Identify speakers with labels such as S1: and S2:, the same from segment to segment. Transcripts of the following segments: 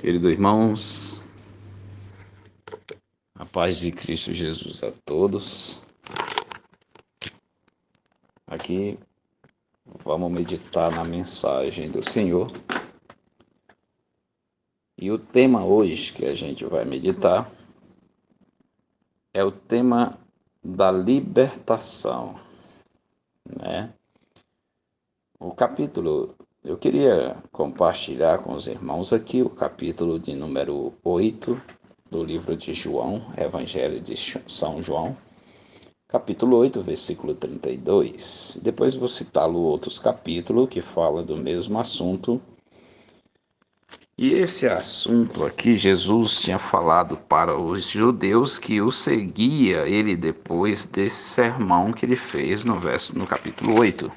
S1: Queridos irmãos, a paz de Cristo Jesus a todos. Aqui vamos meditar na mensagem do Senhor. E o tema hoje que a gente vai meditar é o tema da libertação, né? O capítulo, eu queria compartilhar com os irmãos aqui o capítulo de número 8 do livro de João, Evangelho de São João, capítulo 8, versículo 32. Depois vou citá-lo outros capítulos que fala do mesmo assunto. E esse assunto aqui, Jesus tinha falado para os judeus que o seguia ele depois desse sermão que ele fez no capítulo 8,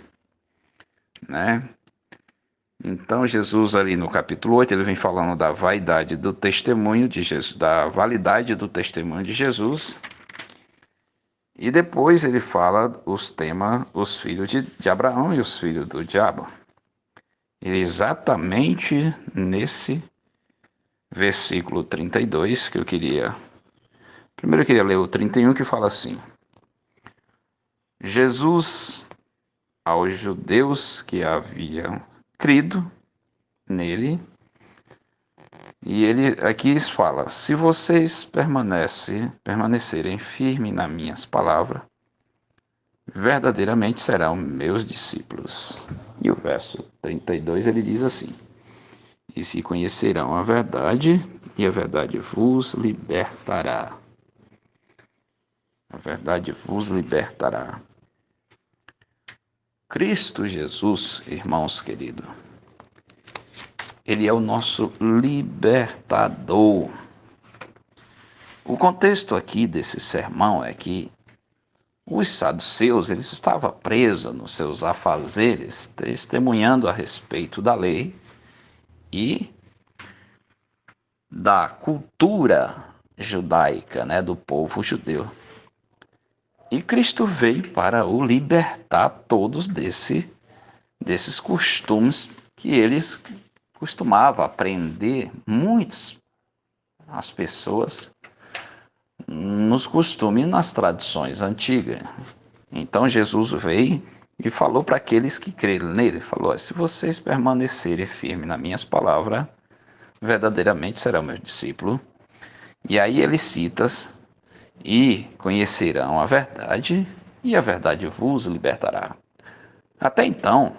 S1: né? Então Jesus ali no capítulo 8, ele vem falando da vaidade do testemunho de Jesus, da validade do testemunho de Jesus. E depois ele fala os filhos de Abraão e os filhos do diabo. E exatamente nesse versículo 32 que eu queria... Primeiro eu queria ler o 31 que fala assim: Jesus, aos judeus que haviam crido nele, e ele aqui fala: se vocês permanecerem firmes nas minhas palavras, verdadeiramente serão meus discípulos. E o verso 32 ele diz assim: e se conhecerão a verdade, e a verdade vos libertará. A verdade vos libertará. Cristo Jesus, irmãos queridos, ele é o nosso libertador. O contexto aqui desse sermão é que os saduceus, eles estavam presos nos seus afazeres, testemunhando a respeito da lei e da cultura judaica, né, do povo judeu. E Cristo veio para o libertar todos desses costumes que eles costumavam aprender, as pessoas, nos costumes e nas tradições antigas. Então Jesus veio e falou para aqueles que creram nele, falou: se vocês permanecerem firmes nas minhas palavras, verdadeiramente serão meus discípulos. E aí ele cita: e conhecerão a verdade, e a verdade vos libertará. Até então,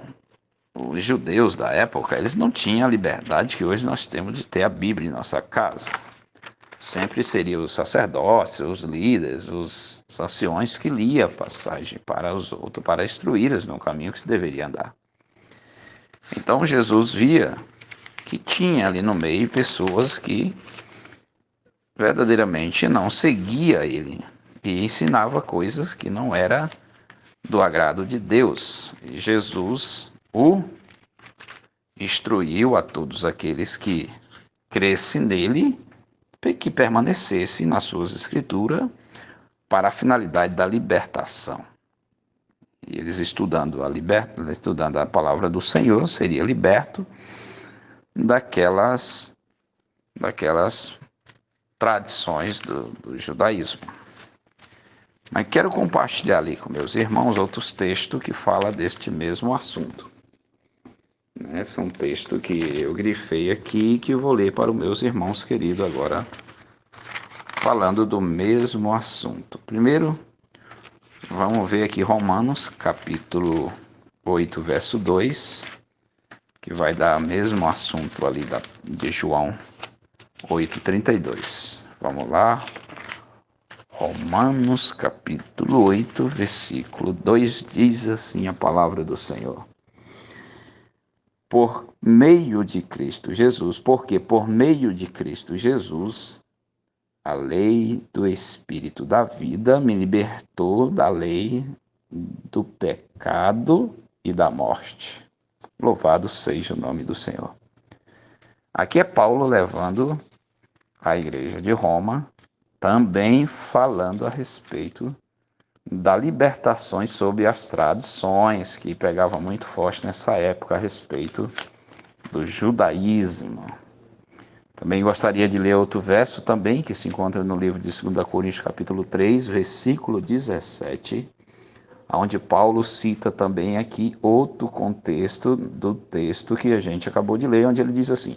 S1: os judeus da época, eles não tinham a liberdade que hoje nós temos de ter a Bíblia em nossa casa. Sempre seriam os sacerdotes, os líderes, os anciões que liam a passagem para os outros, para instruí-los no caminho que se deveria andar. Então Jesus via que tinha ali no meio pessoas que verdadeiramente não seguia ele e ensinava coisas que não era do agrado de Deus. E Jesus o instruiu a todos aqueles que crescem nele, que permanecessem nas suas escrituras para a finalidade da libertação. E eles estudando a palavra do Senhor, seria liberto daquelas tradições do judaísmo. Mas quero compartilhar ali com meus irmãos outros textos que falam deste mesmo assunto. São textos que eu grifei aqui e que eu vou ler para os meus irmãos queridos agora, falando do mesmo assunto. Primeiro, vamos ver aqui Romanos, capítulo 8, verso 2, que vai dar o mesmo assunto ali de João 8:32. Vamos lá. Romanos capítulo 8, versículo 2, diz assim a palavra do Senhor: por meio de Cristo Jesus, porque por meio de Cristo Jesus, a lei do Espírito da vida me libertou da lei do pecado e da morte. Louvado seja o nome do Senhor. Aqui é Paulo levando a igreja de Roma, também falando a respeito da libertações sobre as tradições, que pegava muito forte nessa época a respeito do judaísmo. Também gostaria de ler outro verso também, que se encontra no livro de 2 Coríntios capítulo 3, versículo 17, onde Paulo cita também aqui outro contexto do texto que a gente acabou de ler, onde ele diz assim: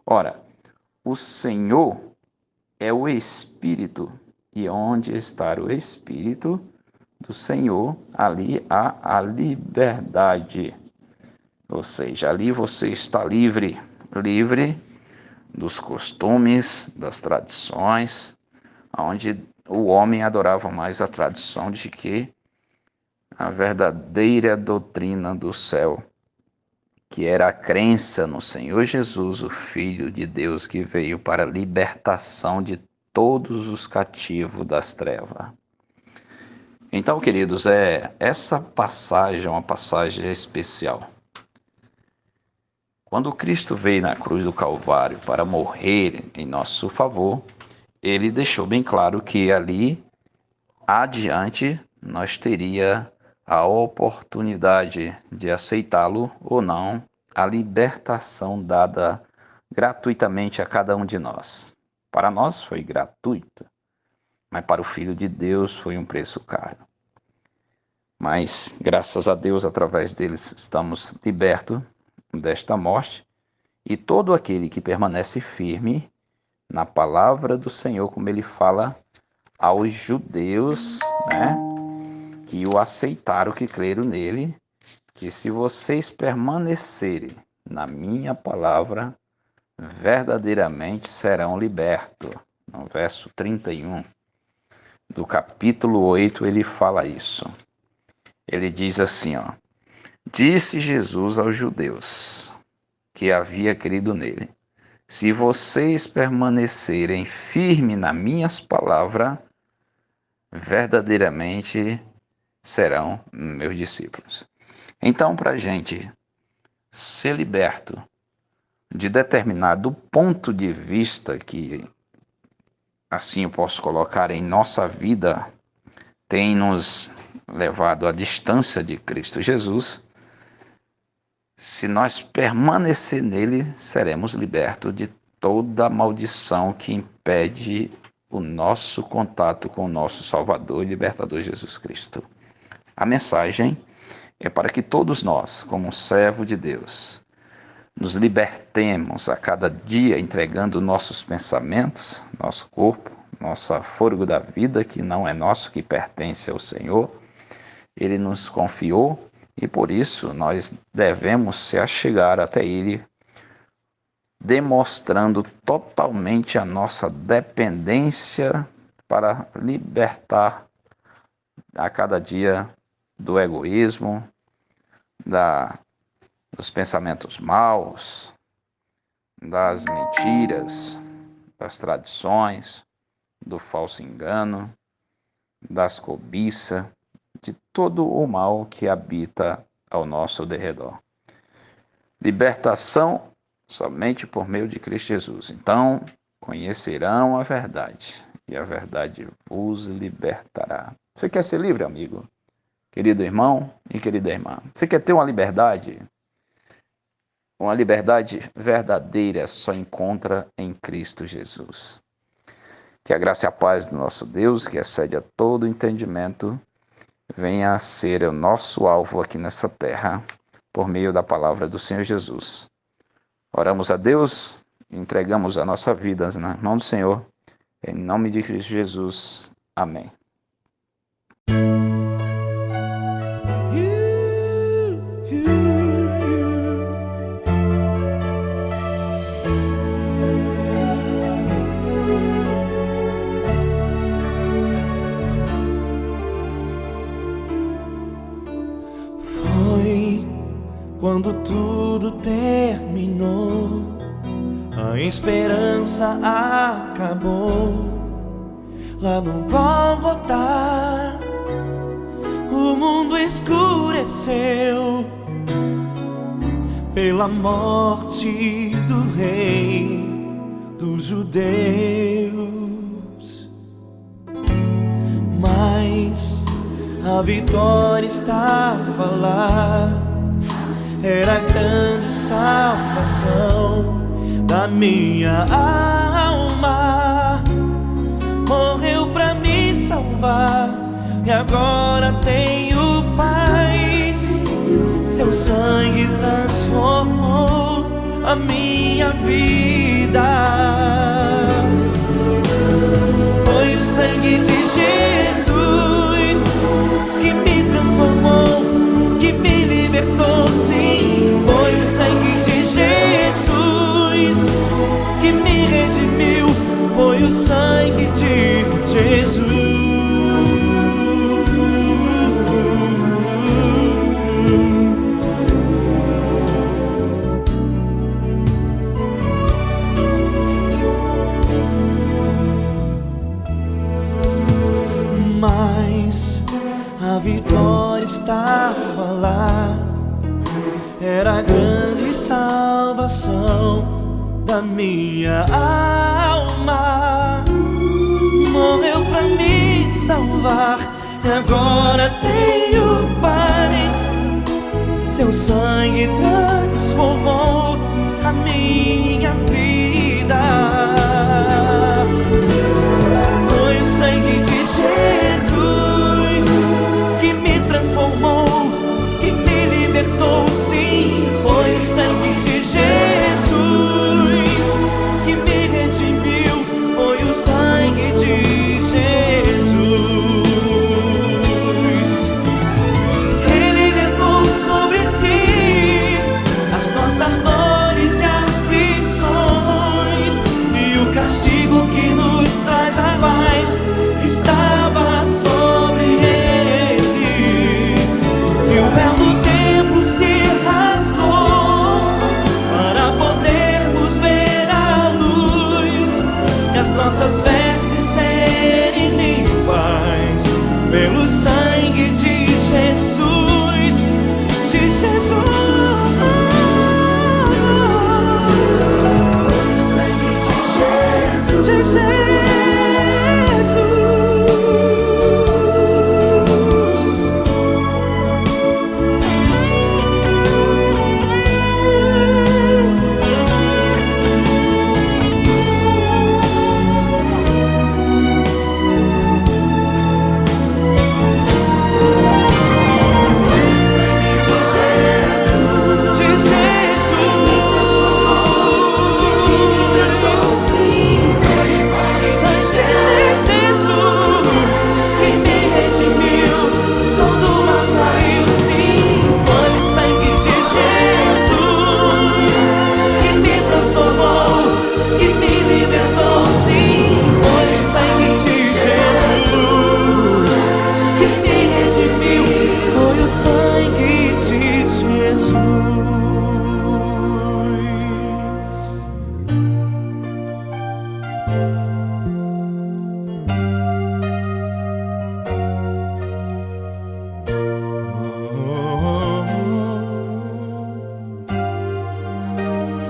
S1: ora, o Senhor é o Espírito, e onde está o Espírito do Senhor, ali há a liberdade. Ou seja, ali você está livre dos costumes, das tradições, onde o homem adorava mais a tradição de que a verdadeira doutrina do céu, que era a crença no Senhor Jesus, o Filho de Deus, que veio para a libertação de todos os cativos das trevas. Então, queridos, essa passagem é uma passagem especial. Quando Cristo veio na cruz do Calvário para morrer em nosso favor, ele deixou bem claro que ali adiante nós teria a oportunidade de aceitá-lo ou não, a libertação dada gratuitamente a cada um de nós. Para nós foi gratuita, mas para o Filho de Deus foi um preço caro. Mas, graças a Deus, através deles estamos libertos desta morte, e todo aquele que permanece firme na palavra do Senhor, como ele fala aos judeus, que o aceitaram, que creram nele, que se vocês permanecerem na minha palavra, verdadeiramente serão libertos. No verso 31 do capítulo 8, ele fala isso. Ele diz assim, disse Jesus aos judeus que havia crido nele: se vocês permanecerem firmes nas minhas palavras, verdadeiramente serão meus discípulos. Então, para a gente ser liberto de determinado ponto de vista que, assim eu posso colocar, em nossa vida, tem nos levado à distância de Cristo Jesus, se nós permanecer nele, seremos libertos de toda a maldição que impede o nosso contato com o nosso Salvador e Libertador Jesus Cristo. A mensagem é para que todos nós, como servo de Deus, nos libertemos a cada dia entregando nossos pensamentos, nosso corpo, nossa fôlego da vida, que não é nosso, que pertence ao Senhor. Ele nos confiou e por isso nós devemos se achegar até Ele, demonstrando totalmente a nossa dependência para libertar a cada dia do egoísmo, dos pensamentos maus, das mentiras, das tradições, do falso engano, das cobiças, de todo o mal que habita ao nosso derredor. Libertação somente por meio de Cristo Jesus. Então, conhecerão a verdade, e a verdade vos libertará. Você quer ser livre, amigo? Querido irmão e querida irmã? Você quer ter uma liberdade? Uma liberdade verdadeira só encontra em Cristo Jesus. Que a graça e a paz do nosso Deus, que excede a todo entendimento, venha a ser o nosso alvo aqui nessa terra, por meio da palavra do Senhor Jesus. Oramos a Deus, entregamos a nossa vida na mão do Senhor, em nome de Cristo Jesus. Amém.
S2: Quando tudo terminou, a esperança acabou. Lá no Gólgota, o mundo escureceu pela morte do rei dos judeus. Mas a vitória estava lá, era grande salvação, da minha alma. Morreu pra me salvar e agora tenho paz. Seu sangue transformou a minha vida. Foi o sangue de Jesus que me transformou, que me libertou, sim. Foi o sangue de Jesus que me redimiu. Foi o sangue de Jesus. Mas a vitória estava lá. Era a grande salvação da minha alma. Morreu pra me salvar e agora tenho paz. Seu sangue transformou a minha vida. Foi o sangue de Jesus que me transformou, que me libertou, sim. Foi o sangue de Jesus que me redimiu. Foi o sangue de Jesus. Ele levou sobre si as nossas dores e aflições, e o castigo que nos traz a paz estava sobre ele. E o véu do templo se rasgou para podermos ver a luz, e as nossas vestes serem limpas pelo sangue de Jesus, de Jesus. Sangue de Jesus, de Jesus.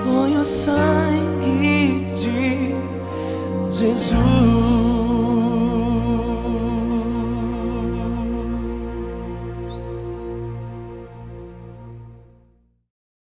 S2: Foi o sangue de Jesus.